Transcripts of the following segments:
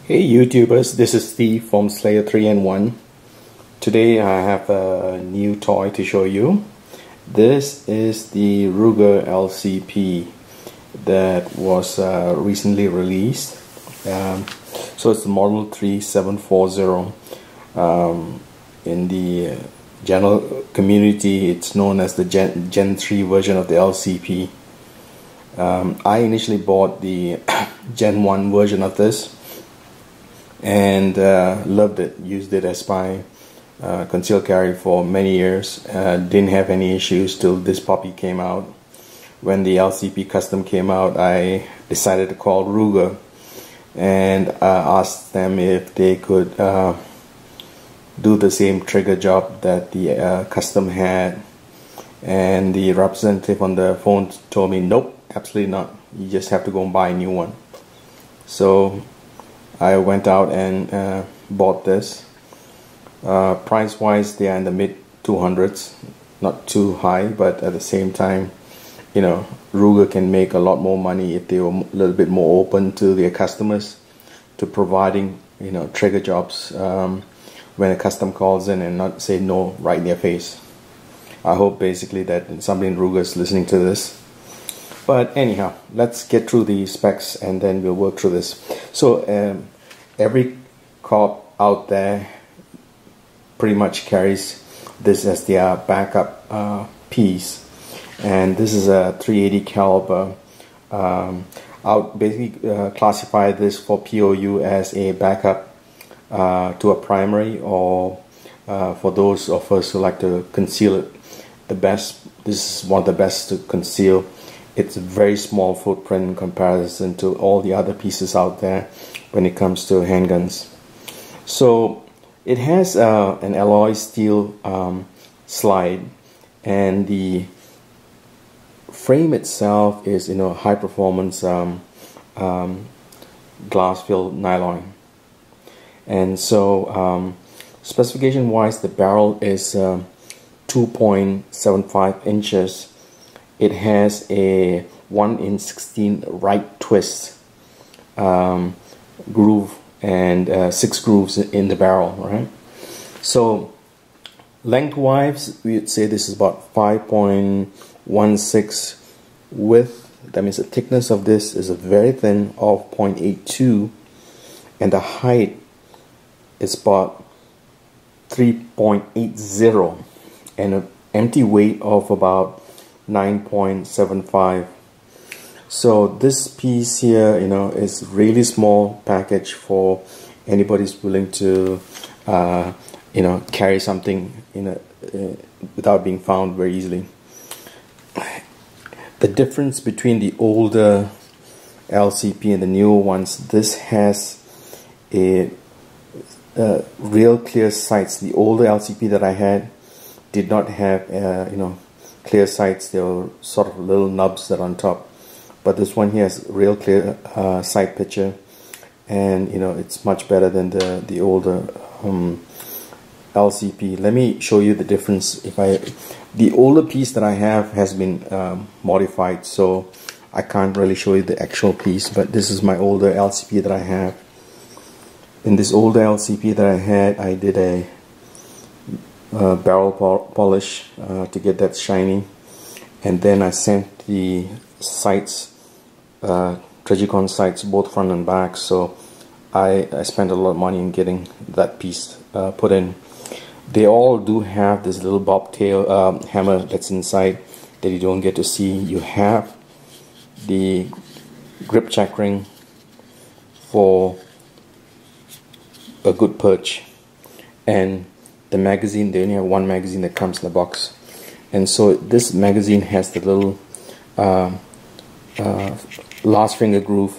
Hey YouTubers, this is Steve from Slayer 3-in-1. Today I have a new toy to show you. This is the Ruger LCP that was recently released. So it's the model 3740. In the general community it's known as the Gen 3 version of the LCP. I initially bought the Gen 1 version of this and loved it, used it as my concealed carry for many years. Didn't have any issues till this puppy came out. When the Lcp Custom came out, I decided to call Ruger and asked them if they could do the same trigger job that the Custom had, and the representative on the phone told me nope, absolutely not, you just have to go and buy a new one. So I went out and bought this. Price wise they are in the mid 200s, not too high, but at the same time, you know, Ruger can make a lot more money if they were a little bit more open to their customers, to providing, you know, trigger jobs when a custom calls in, and not say no right in their face. I hope basically that somebody in Ruger is listening to this. But anyhow, let's get through the specs and then we'll work through this. So every cop out there pretty much carries this as their backup piece, and this is a 380 caliber. I'll basically classify this for POU as a backup to a primary, or for those of us who like to conceal it the best, this is one of the best to conceal. It's a very small footprint in comparison to all the other pieces out there when it comes to handguns. So it has an alloy steel slide, and the frame itself is, you know, high performance glass filled nylon. And so specification wise, the barrel is 2.75 inches. It has a 1 in 16 right twist groove and 6 grooves in the barrel, right? So lengthwise, we would say this is about 5.16 width. That means the thickness of this is a very thin of 0.82, and the height is about 3.80, and an empty weight of about 9.75. So this piece here, you know, is really small package for anybody who's willing to you know, carry something in a without being found very easily. The difference between the older LCP and the newer ones, this has a real clear sights. The older LCP that I had did not have you know, clear sights. There were sort of little nubs that are on top, but this one here has real clear sight picture, and you know, it's much better than the older LCP. Let me show you the difference. The older piece that I have has been modified, so I can't really show you the actual piece, but this is my older LCP that I have. In this older LCP that I had, I did a barrel polish to get that shiny, and then I sent the sights, Trigicon sights, both front and back. So I spent a lot of money in getting that piece put in. They all do have this little bobtail hammer that's inside that you don't get to see. You have the grip check ring for a good perch, and the magazine, they only have one magazine that comes in the box, and so this magazine has the little last finger groove,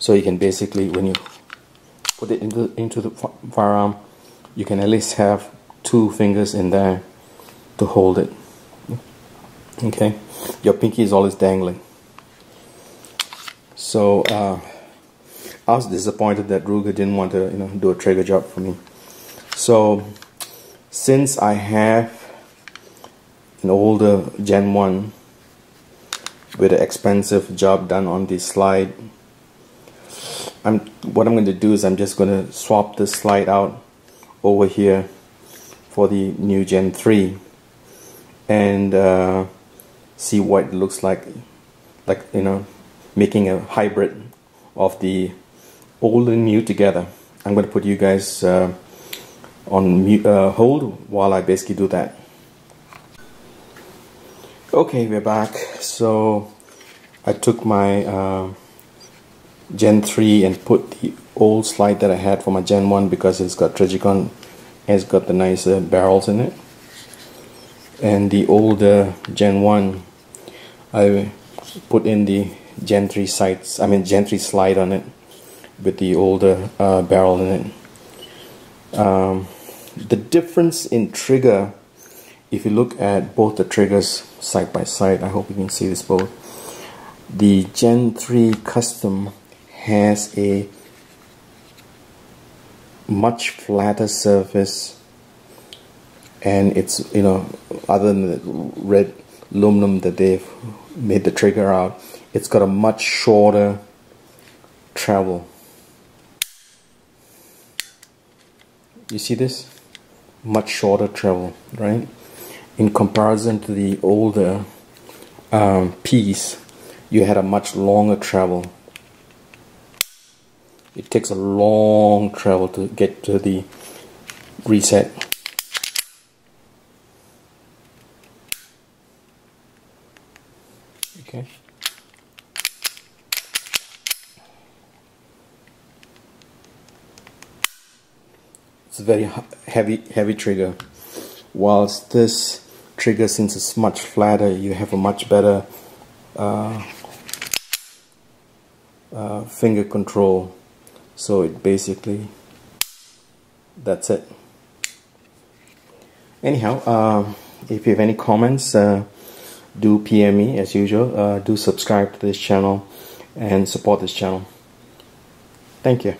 so you can basically, when you put it into the firearm, you can at least have 2 fingers in there to hold it. Okay, your pinky is always dangling. So I was disappointed that Ruger didn't want to, you know, do a trigger job for me. So since I have an older Gen 1 with an expensive job done on the slide, what I'm going to do is I'm just going to swap this slide out over here for the new Gen 3 and see what it looks like, you know, making a hybrid of the old and new together. I'm going to put you guys on hold while I basically do that. Okay, we're back. So I took my Gen 3 and put the old slide that I had for my Gen 1 because it's got Trigicon and it's got the nice barrels in it. And the older Gen 1, I put in the Gen 3 sights, Gen 3 slide on it with the older barrel in it. The difference in trigger, if you look at both the triggers side by side, I hope you can see this both. The Gen 3 Custom has a much flatter surface, and it's, you know, other than the red aluminum that they've made the trigger out, it's got a much shorter travel. You see this? Much shorter travel, right? In comparison to the older piece, you had a much longer travel. It takes a long travel to get to the reset. Okay. It's a very heavy trigger. Whilst this trigger, since it's much flatter, you have a much better finger control. So it basically, that's it. Anyhow, if you have any comments, do PM me as usual. Do subscribe to this channel and support this channel. Thank you.